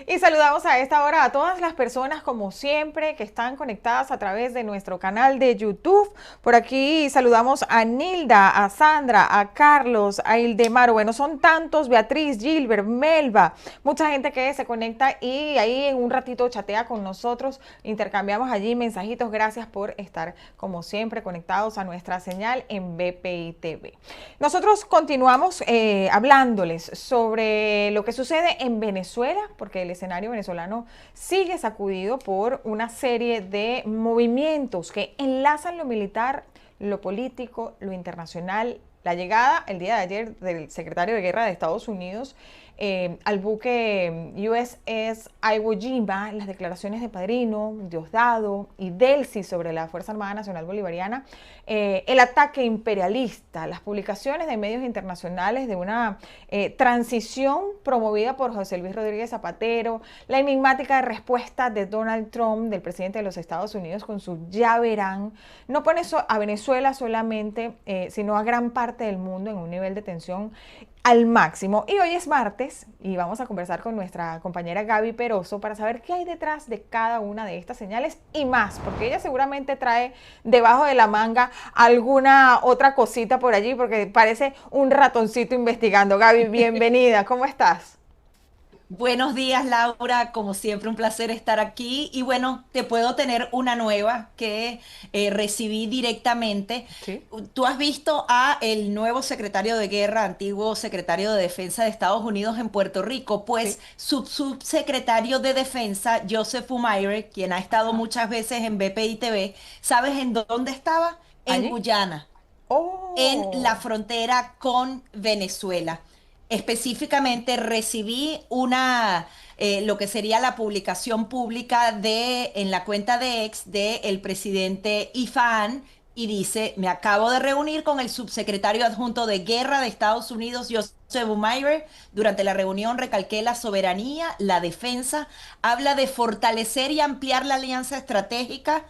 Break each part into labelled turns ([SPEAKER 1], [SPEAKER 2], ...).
[SPEAKER 1] Y saludamos a esta hora a todas las personas, como siempre, que están conectadas a través de nuestro canal de YouTube. Por aquí saludamos a Nilda, a Sandra, a Carlos, a Ildemar. Bueno, son tantos, Beatriz, Gilbert, Melba, mucha gente que se conecta y ahí en un ratito chatea con nosotros. Intercambiamos allí mensajitos. Gracias por estar, como siempre, conectados a nuestra señal en BPI TV. Nosotros continuamos hablándoles sobre lo que sucede en Venezuela, porque el escenario venezolano sigue sacudido por una serie de movimientos que enlazan lo militar, lo político, lo internacional. La llegada el día de ayer del secretario de Guerra de Estados Unidos al buque USS Iwo Jima, las declaraciones de Padrino, Diosdado y Delcy sobre la Fuerza Armada Nacional Bolivariana, el ataque imperialista, las publicaciones de medios internacionales de una transición promovida por José Luis Rodríguez Zapatero, la enigmática respuesta de Donald Trump, del presidente de los Estados Unidos, con su ya verán, no pone a Venezuela solamente, sino a gran parte del mundo en un nivel de tensión al máximo. Y hoy es martes y vamos a conversar con nuestra compañera Gaby Peroso para saber qué hay detrás de cada una de estas señales y más, porque ella seguramente trae debajo de la manga alguna otra cosita por allí, porque parece un ratoncito investigando. Gaby, bienvenida, ¿cómo estás?
[SPEAKER 2] Buenos días, Laura. Como siempre, un placer estar aquí. Y bueno, te puedo tener una nueva que recibí directamente.
[SPEAKER 1] Sí.
[SPEAKER 2] Tú has visto a el nuevo secretario de Guerra, antiguo secretario de Defensa de Estados Unidos en Puerto Rico, pues
[SPEAKER 1] Sí.
[SPEAKER 2] su subsecretario de Defensa, Joseph Umaire, quien ha estado
[SPEAKER 1] Ajá.
[SPEAKER 2] muchas veces en BPI TV, ¿sabes en dónde estaba? En
[SPEAKER 1] ¿Allí?
[SPEAKER 2] Guyana, en la
[SPEAKER 1] Oh.
[SPEAKER 2] frontera con Venezuela. Específicamente recibí lo que sería la publicación pública en la cuenta de ex del presidente Ifán, y dice: me acabo de reunir con el subsecretario adjunto de Guerra de Estados Unidos, Joseph Umaire. Durante la reunión recalqué la soberanía, la defensa, habla de fortalecer y ampliar la alianza estratégica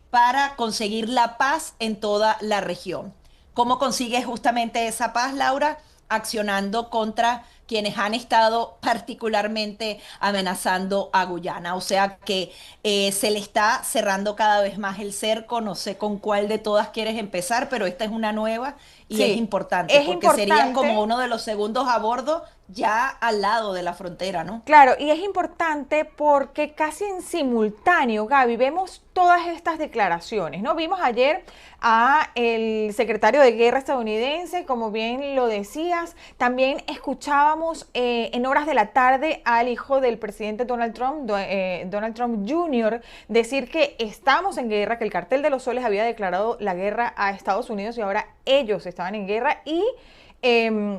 [SPEAKER 2] para conseguir la paz en toda la región. ¿Cómo consigues justamente esa paz, Laura? Accionando contra quienes han estado particularmente amenazando a Guyana. O sea que se le está cerrando cada vez más el cerco. No sé con cuál de todas quieres empezar, pero esta es una nueva y es
[SPEAKER 1] Sí,
[SPEAKER 2] importante
[SPEAKER 1] es
[SPEAKER 2] porque sería como
[SPEAKER 1] importante.
[SPEAKER 2] uno de los segundos a bordo ya al lado de la frontera, ¿no?
[SPEAKER 1] Claro, y es importante porque casi en simultáneo, Gaby, vemos todas estas declaraciones, ¿no? Vimos ayer a el secretario de Guerra estadounidense, como bien lo decías, también escuchábamos en horas de la tarde al hijo del presidente Donald Trump Jr., decir que estamos en guerra, que el cartel de los soles había declarado la guerra a Estados Unidos y ahora ellos estaban en guerra y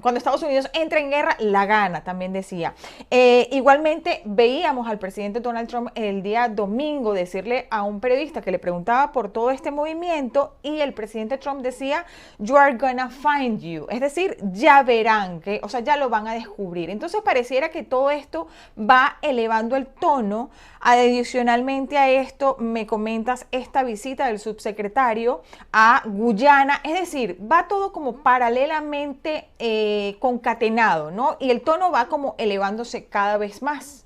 [SPEAKER 1] cuando Estados Unidos entra en guerra, la gana, también decía. Igualmente, veíamos al presidente Donald Trump el día domingo decirle a un periodista que le preguntaba por todo este movimiento y el presidente Trump decía, you are gonna find you, es decir, ya verán, que, o sea, ya lo van a descubrir. Entonces pareciera que todo esto va elevando el tono. Adicionalmente a esto, me comentas esta visita del subsecretario a Guyana, es decir, va todo como paralelamente concatenado, ¿no? Y el tono va como elevándose cada vez más.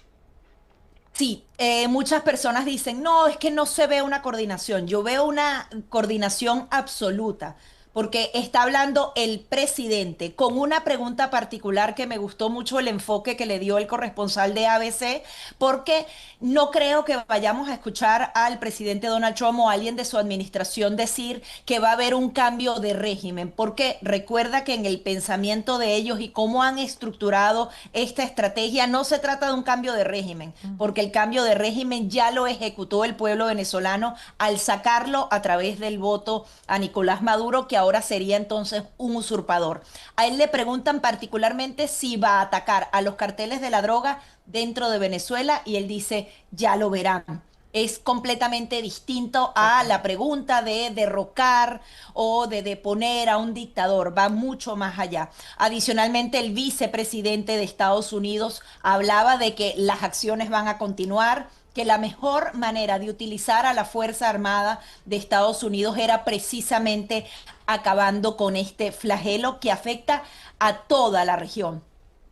[SPEAKER 2] Sí, muchas personas dicen: no, es que no se ve una coordinación. Yo veo una coordinación absoluta, porque está hablando el presidente con una pregunta particular que me gustó mucho el enfoque que le dio el corresponsal de ABC, porque no creo que vayamos a escuchar al presidente Donald Trump o a alguien de su administración decir que va a haber un cambio de régimen, porque recuerda que en el pensamiento de ellos y cómo han estructurado esta estrategia, no se trata de un cambio de régimen, porque el cambio de régimen ya lo ejecutó el pueblo venezolano al sacarlo a través del voto a Nicolás Maduro, que ahora sería entonces un usurpador. A él le preguntan particularmente si va a atacar a los carteles de la droga dentro de Venezuela y él dice: ya lo verán. Es completamente distinto a
[SPEAKER 1] Total.
[SPEAKER 2] la pregunta de derrocar o de deponer a un dictador, va mucho más allá. Adicionalmente, el vicepresidente de Estados Unidos hablaba de que las acciones van a continuar, que la mejor manera de utilizar a la Fuerza Armada de Estados Unidos era precisamente acabando con este flagelo que afecta a toda la región.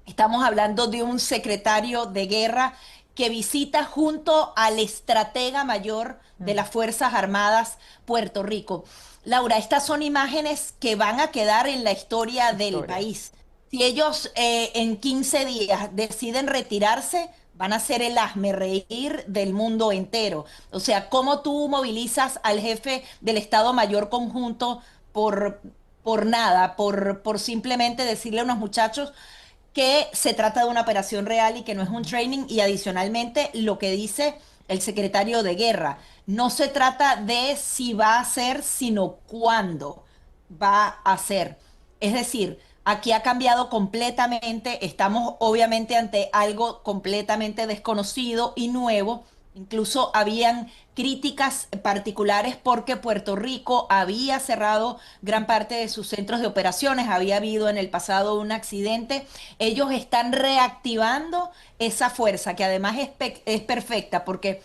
[SPEAKER 2] Estamos hablando de un secretario de guerra que visita junto al estratega mayor de las Fuerzas Armadas Puerto Rico. Laura, estas son imágenes que van a quedar en la historia del
[SPEAKER 1] Historia.
[SPEAKER 2] país. Si ellos en 15 días deciden retirarse, van a ser el reír del mundo entero. O sea, ¿cómo tú movilizas al jefe del Estado Mayor Conjunto por, por nada, por simplemente decirle a unos muchachos que se trata de una operación real y que no es un training? Y adicionalmente, lo que dice el secretario de Guerra, no se trata de si va a ser, sino cuándo va a ser. Es decir, aquí ha cambiado completamente, estamos obviamente ante algo completamente desconocido y nuevo. Incluso habían críticas particulares porque Puerto Rico había cerrado gran parte de sus centros de operaciones, había habido en el pasado un accidente. Ellos están reactivando esa fuerza que además es perfecta porque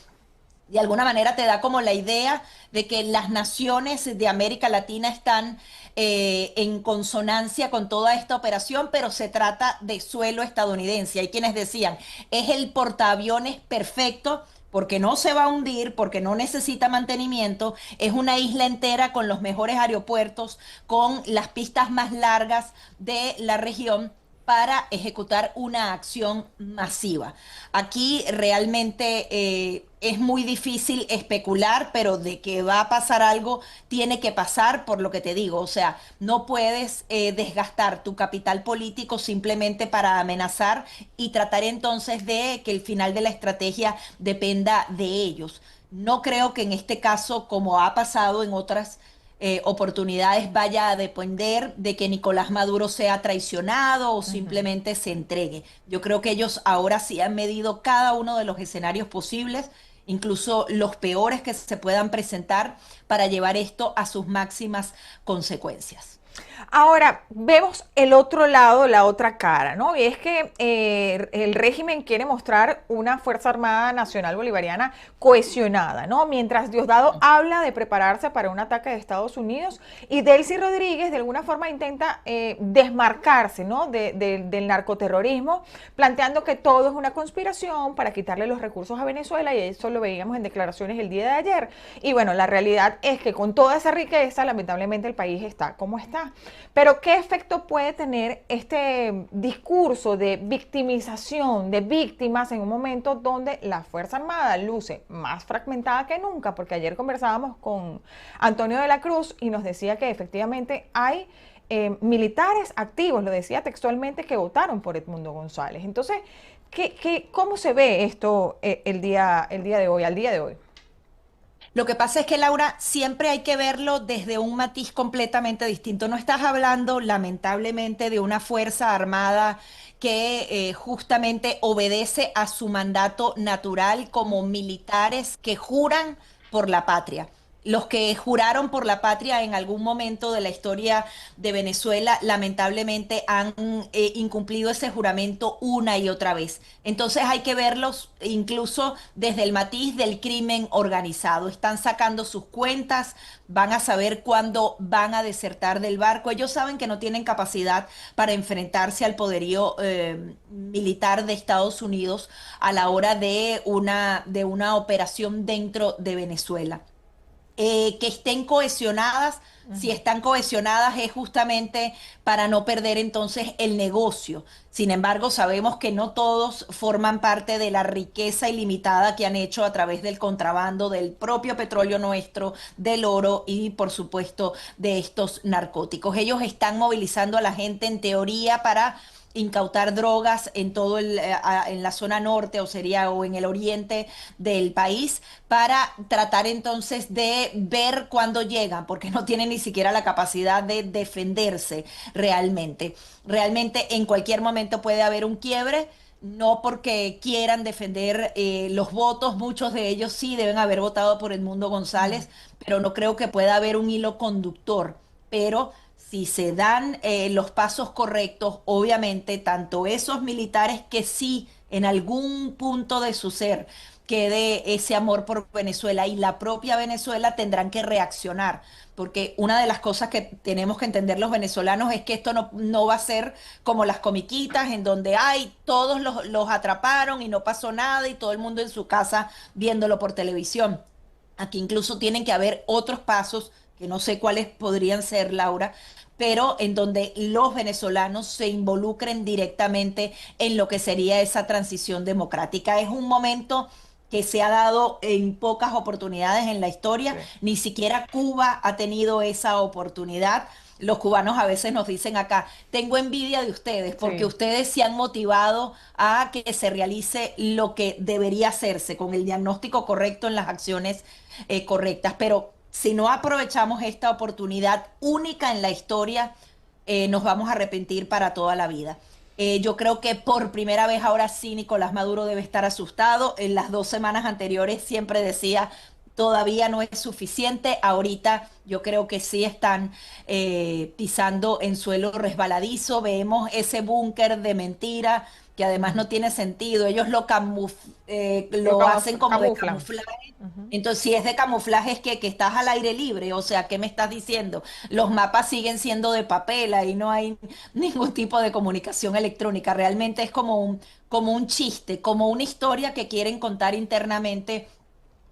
[SPEAKER 2] de alguna manera te da como la idea de que las naciones de América Latina están en consonancia con toda esta operación, pero se trata de suelo estadounidense. Hay quienes decían, es el portaaviones perfecto porque no se va a hundir, porque no necesita mantenimiento, es una isla entera con los mejores aeropuertos, con las pistas más largas de la región para ejecutar una acción masiva. Aquí realmente es muy difícil especular, pero de que va a pasar algo, tiene que pasar por lo que te digo. O sea, no puedes desgastar tu capital político simplemente para amenazar y tratar entonces de que el final de la estrategia dependa de ellos. No creo que en este caso, como ha pasado en otras oportunidades, vaya a depender de que Nicolás Maduro sea traicionado o
[SPEAKER 1] Ujú.
[SPEAKER 2] simplemente se entregue. Yo creo que ellos ahora sí han medido cada uno de los escenarios posibles, incluso los peores que se puedan presentar, para llevar esto a sus máximas consecuencias.
[SPEAKER 1] Ahora, vemos el otro lado, la otra cara, ¿no? Y es que el régimen quiere mostrar una Fuerza Armada Nacional Bolivariana cohesionada, ¿no? Mientras Diosdado habla de prepararse para un ataque de Estados Unidos y Delcy Rodríguez de alguna forma intenta desmarcarse, ¿no? Del narcoterrorismo, planteando que todo es una conspiración para quitarle los recursos a Venezuela, y eso lo veíamos en declaraciones el día de ayer. Y bueno, la realidad es que con toda esa riqueza, lamentablemente el país está como está. Pero ¿qué efecto puede tener este discurso de victimización de víctimas en un momento donde la Fuerza Armada luce más fragmentada que nunca? Porque ayer conversábamos con Antonio de la Cruz y nos decía que efectivamente hay militares activos, lo decía textualmente, que votaron por Edmundo González. Entonces, cómo se ve esto el día de hoy, al día de hoy?
[SPEAKER 2] Lo que pasa es que, Laura, siempre hay que verlo desde un matiz completamente distinto. No estás hablando, lamentablemente, de una fuerza armada que justamente obedece a su mandato natural como militares que juran por la patria. Los que juraron por la patria en algún momento de la historia de Venezuela, lamentablemente han incumplido ese juramento una y otra vez. Entonces hay que verlos incluso desde el matiz del crimen organizado. Están sacando sus cuentas, van a saber cuándo van a desertar del barco. Ellos saben que no tienen capacidad para enfrentarse al poderío militar de Estados Unidos a la hora de una operación dentro de Venezuela. Que estén cohesionadas. Si están cohesionadas es justamente para no perder entonces el negocio. Sin embargo, sabemos que no todos forman parte de la riqueza ilimitada que han hecho a través del contrabando del propio petróleo nuestro, del oro y por supuesto de estos narcóticos. Ellos están movilizando a la gente en teoría para incautar drogas en en la zona norte, o sería, o en el oriente del país, para tratar entonces de ver cuándo llegan, porque no tienen ni siquiera la capacidad de defenderse realmente. Realmente en cualquier momento puede haber un quiebre. No porque quieran defender los votos, muchos de ellos sí deben haber votado por Edmundo González, pero no creo que pueda haber un hilo conductor. Pero si se dan los pasos correctos, obviamente, tanto esos militares que sí, en algún punto de su ser, quede ese amor por Venezuela y la propia Venezuela tendrán que reaccionar. Porque una de las cosas que tenemos que entender los venezolanos es que esto no va a ser como las comiquitas en donde ay, todos los atraparon y no pasó nada y todo el mundo en su casa viéndolo por televisión. Aquí incluso tienen que haber otros pasos, que no sé cuáles podrían ser, Laura, pero en donde los venezolanos se involucren directamente en lo que sería esa transición democrática. Es un momento que se ha dado en pocas oportunidades en la historia,
[SPEAKER 1] Sí.
[SPEAKER 2] ni siquiera Cuba ha tenido esa oportunidad. Los cubanos a veces nos dicen acá, tengo envidia de ustedes porque
[SPEAKER 1] Sí.
[SPEAKER 2] ustedes se han motivado a que se realice lo que debería hacerse con el diagnóstico correcto en las acciones correctas. Pero si no aprovechamos esta oportunidad única en la historia, nos vamos a arrepentir para toda la vida. Yo creo que por primera vez ahora sí Nicolás Maduro debe estar asustado. En las 2 semanas anteriores siempre decía, todavía no es suficiente. Ahorita yo creo que sí están pisando en suelo resbaladizo. Vemos ese búnker de mentira que además
[SPEAKER 1] Ujú.
[SPEAKER 2] no tiene sentido. Ellos
[SPEAKER 1] Lo
[SPEAKER 2] lo hacen como de
[SPEAKER 1] camuflan.
[SPEAKER 2] camuflaje.
[SPEAKER 1] Ujú.
[SPEAKER 2] Entonces, si es de camuflaje, es que estás al aire libre. O sea, ¿qué me estás diciendo? Los mapas siguen siendo de papel, ahí no hay ningún tipo de comunicación electrónica. Realmente es como un chiste, como una historia que quieren contar internamente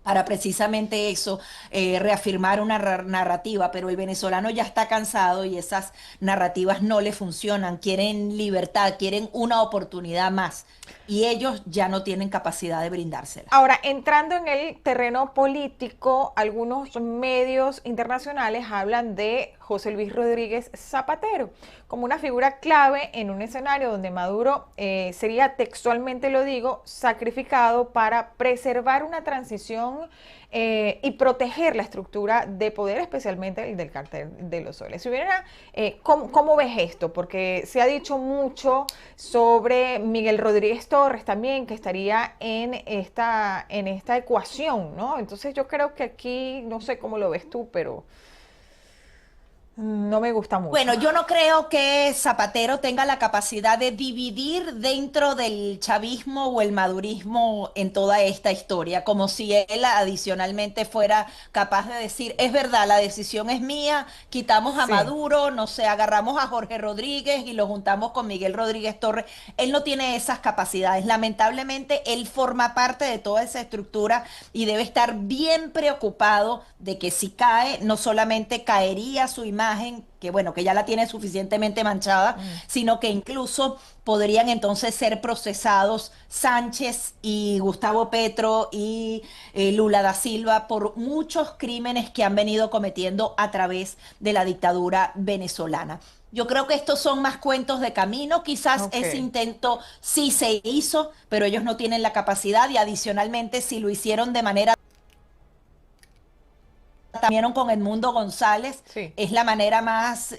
[SPEAKER 2] para precisamente eso, reafirmar una narrativa, pero el venezolano ya está cansado y esas narrativas no le funcionan, quieren libertad, quieren una oportunidad más y ellos ya no tienen capacidad de brindársela.
[SPEAKER 1] Ahora, entrando en el terreno político, algunos medios internacionales hablan de José Luis Rodríguez Zapatero como una figura clave en un escenario donde Maduro sería, textualmente lo digo, sacrificado para preservar una transición y proteger la estructura de poder, especialmente el del cártel de los soles. Si hubiera, ¿cómo ves esto? Porque se ha dicho mucho sobre Miguel Rodríguez Torres también, que estaría en esta ecuación, ¿no? Entonces yo creo que aquí, no sé cómo lo ves tú, pero no me gusta mucho.
[SPEAKER 2] Bueno, yo no creo que Zapatero tenga la capacidad de dividir dentro del chavismo o el madurismo en toda esta historia, como si él adicionalmente fuera capaz de decir, es verdad, la decisión es mía, quitamos a
[SPEAKER 1] Sí.
[SPEAKER 2] Maduro, no sé, agarramos a Jorge Rodríguez y lo juntamos con Miguel Rodríguez Torres. Él no tiene esas capacidades. Lamentablemente, él forma parte de toda esa estructura y debe estar bien preocupado de que si cae, no solamente caería su imagen, que bueno, que ya la tiene suficientemente manchada,
[SPEAKER 1] Mm.
[SPEAKER 2] sino que incluso podrían entonces ser procesados Sánchez y Gustavo Petro y Lula da Silva por muchos crímenes que han venido cometiendo a través de la dictadura venezolana. Yo creo que estos son más cuentos de camino, quizás
[SPEAKER 1] Ok.
[SPEAKER 2] ese intento sí se hizo, pero ellos no tienen la capacidad y adicionalmente si lo hicieron de manera también con Edmundo González,
[SPEAKER 1] Sí.
[SPEAKER 2] es la manera más,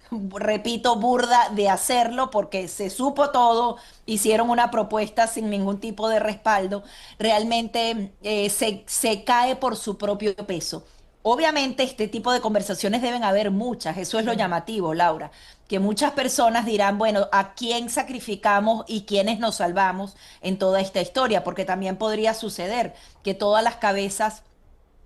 [SPEAKER 2] repito, burda de hacerlo porque se supo todo, hicieron una propuesta sin ningún tipo de respaldo, realmente se cae por su propio peso. Obviamente este tipo de conversaciones deben haber muchas, eso es lo
[SPEAKER 1] Sí.
[SPEAKER 2] llamativo, Laura, que muchas personas dirán, bueno, ¿a quién sacrificamos y quiénes nos salvamos en toda esta historia? Porque también podría suceder que todas las cabezas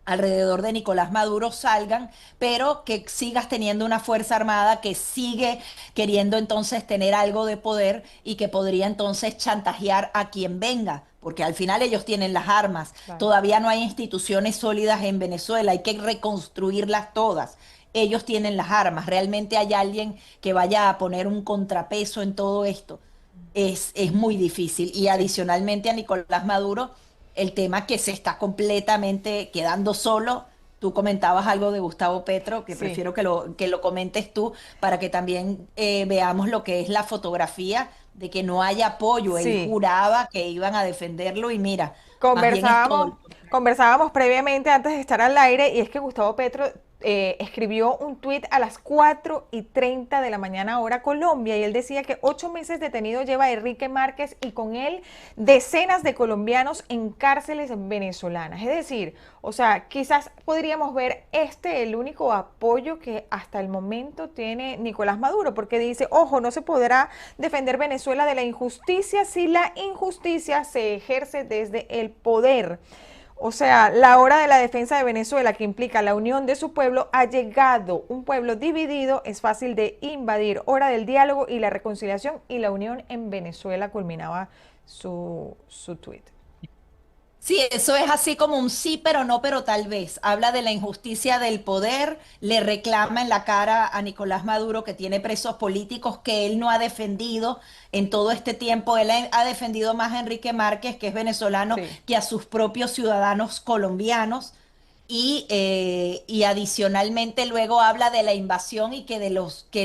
[SPEAKER 2] alrededor de Nicolás Maduro salgan, pero que sigas teniendo una fuerza armada que sigue queriendo entonces tener algo de poder y que podría entonces chantajear a quien venga, porque al final ellos tienen las armas.
[SPEAKER 1] Claro.
[SPEAKER 2] Todavía no hay instituciones sólidas en Venezuela, hay que reconstruirlas todas. Ellos tienen las armas. ¿Realmente hay alguien que vaya a poner un contrapeso en todo esto? Es muy difícil. Y
[SPEAKER 1] Sí.
[SPEAKER 2] adicionalmente a Nicolás Maduro, el tema que se está completamente quedando solo. Tú comentabas algo de Gustavo Petro, que
[SPEAKER 1] Sí.
[SPEAKER 2] prefiero que lo comentes tú para que también veamos lo que es la fotografía de que no haya apoyo. Él
[SPEAKER 1] Sí.
[SPEAKER 2] juraba que iban a defenderlo y mira, más bien es todo
[SPEAKER 1] Conversábamos,
[SPEAKER 2] lo contrario.
[SPEAKER 1] conversábamos previamente antes de estar al aire y es que Gustavo Petro escribió un tuit a las 4:30 de la mañana hora Colombia, y él decía que 8 meses detenido lleva Enrique Márquez y con él decenas de colombianos en cárceles venezolanas. Es decir, o sea, quizás podríamos ver el único apoyo que hasta el momento tiene Nicolás Maduro, porque dice, ojo, no se podrá defender Venezuela de la injusticia si la injusticia se ejerce desde el poder. O sea, la hora de la defensa de Venezuela, que implica la unión de su pueblo, ha llegado. Un pueblo dividido es fácil de invadir. Hora del diálogo y la reconciliación y la unión en Venezuela, culminaba su tuit.
[SPEAKER 2] Sí, eso es así como un sí, pero no, pero tal vez. Habla de la injusticia del poder, le reclama en la cara a Nicolás Maduro que tiene presos políticos que él no ha defendido en todo este tiempo. Él ha defendido más a Enrique Márquez, que es venezolano,
[SPEAKER 1] Sí,
[SPEAKER 2] que a sus propios ciudadanos colombianos. Y adicionalmente luego habla de la invasión y que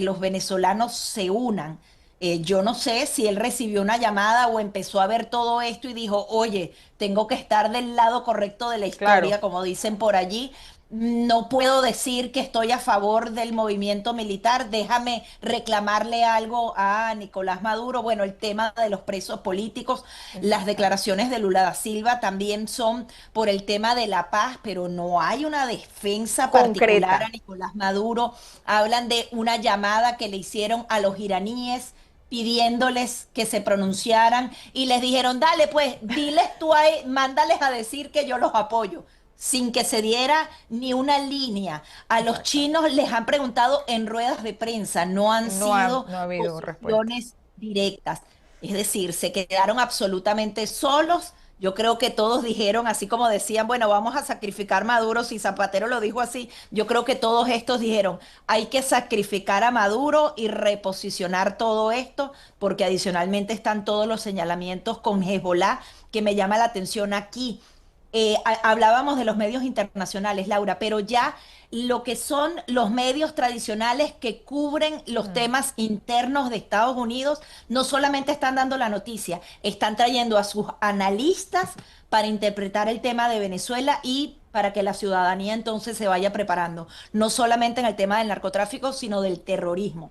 [SPEAKER 2] los venezolanos se unan. Yo no sé si él recibió una llamada o empezó a ver todo esto y dijo, oye, tengo que estar del lado correcto de la
[SPEAKER 1] claro.
[SPEAKER 2] historia, como dicen por allí. No puedo decir que estoy a favor del movimiento militar. Déjame reclamarle algo a Nicolás Maduro. Bueno, el tema de los presos políticos, las
[SPEAKER 1] Exactamente.
[SPEAKER 2] declaraciones de Lula da Silva también son por el tema de la paz, pero no hay una defensa particular a
[SPEAKER 1] Concreta.
[SPEAKER 2] Nicolás Maduro. Hablan de una llamada que le hicieron a los iraníes pidiéndoles que se pronunciaran y les dijeron, dale, pues, diles tú ahí, mándales a decir que yo los apoyo, sin que se diera ni una línea. A los
[SPEAKER 1] Exactamente.
[SPEAKER 2] chinos les han preguntado en ruedas de prensa, no han sido
[SPEAKER 1] No ha habido respuesta.
[SPEAKER 2] posiciones directas. Es decir, se quedaron absolutamente solos. Yo creo que todos dijeron, así como decían, bueno, vamos a sacrificar a Maduro, si Zapatero lo dijo así, yo creo que todos estos dijeron, hay que sacrificar a Maduro y reposicionar todo esto, porque adicionalmente están todos los señalamientos con Hezbollah, que me llama la atención aquí. Hablábamos de los medios internacionales, Laura, pero ya lo que son los medios tradicionales que cubren los
[SPEAKER 1] Mm.
[SPEAKER 2] temas internos de Estados Unidos, no solamente están dando la noticia, están trayendo a sus analistas para interpretar el tema de Venezuela y para que la ciudadanía entonces se vaya preparando, no solamente en el tema del narcotráfico, sino del terrorismo.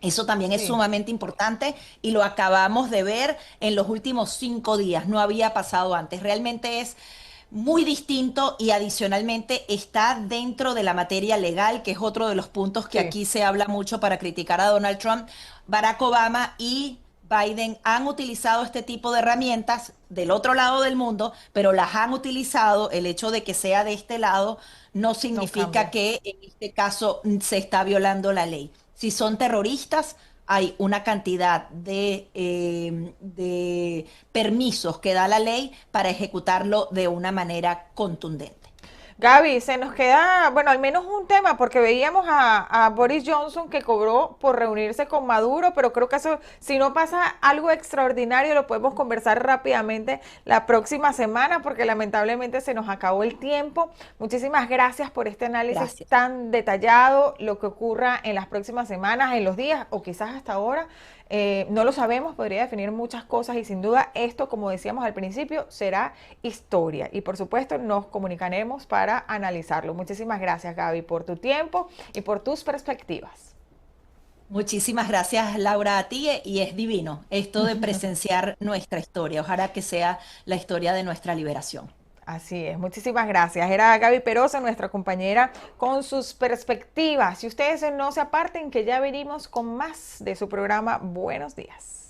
[SPEAKER 2] Eso también es
[SPEAKER 1] Sí.
[SPEAKER 2] sumamente importante y lo acabamos de ver en los últimos 5 días. No había pasado antes. Realmente es muy distinto y adicionalmente está dentro de la materia legal, que es otro de los puntos que
[SPEAKER 1] Sí.
[SPEAKER 2] aquí se habla mucho para criticar a Donald Trump. Barack Obama y Biden han utilizado este tipo de herramientas del otro lado del mundo, pero las han utilizado. El hecho de que sea de este lado no
[SPEAKER 1] No
[SPEAKER 2] significa
[SPEAKER 1] cambia.
[SPEAKER 2] que en este caso se está violando la ley. Si son terroristas, hay una cantidad de permisos que da la ley para ejecutarlo de una manera contundente.
[SPEAKER 1] Gaby, se nos queda, bueno, al menos un tema, porque veíamos a Boris Johnson que cobró por reunirse con Maduro, pero creo que eso, si no pasa algo extraordinario, lo podemos conversar rápidamente la próxima semana, porque lamentablemente se nos acabó el tiempo. Muchísimas gracias por este análisis
[SPEAKER 2] Gracias.
[SPEAKER 1] tan detallado, lo que ocurra en las próximas semanas, en los días, o quizás hasta ahora. No lo sabemos, podría definir muchas cosas y sin duda esto, como decíamos al principio, será historia. Y por supuesto nos comunicaremos para analizarlo. Muchísimas gracias, Gaby, por tu tiempo y por tus perspectivas.
[SPEAKER 2] Muchísimas gracias, Laura, a ti y es divino esto de presenciar nuestra historia. Ojalá que sea la historia de nuestra liberación.
[SPEAKER 1] Así es, muchísimas gracias. Era Gaby Perosa, nuestra compañera, con sus perspectivas. Y ustedes no se aparten, que ya venimos con más de su programa. Buenos días.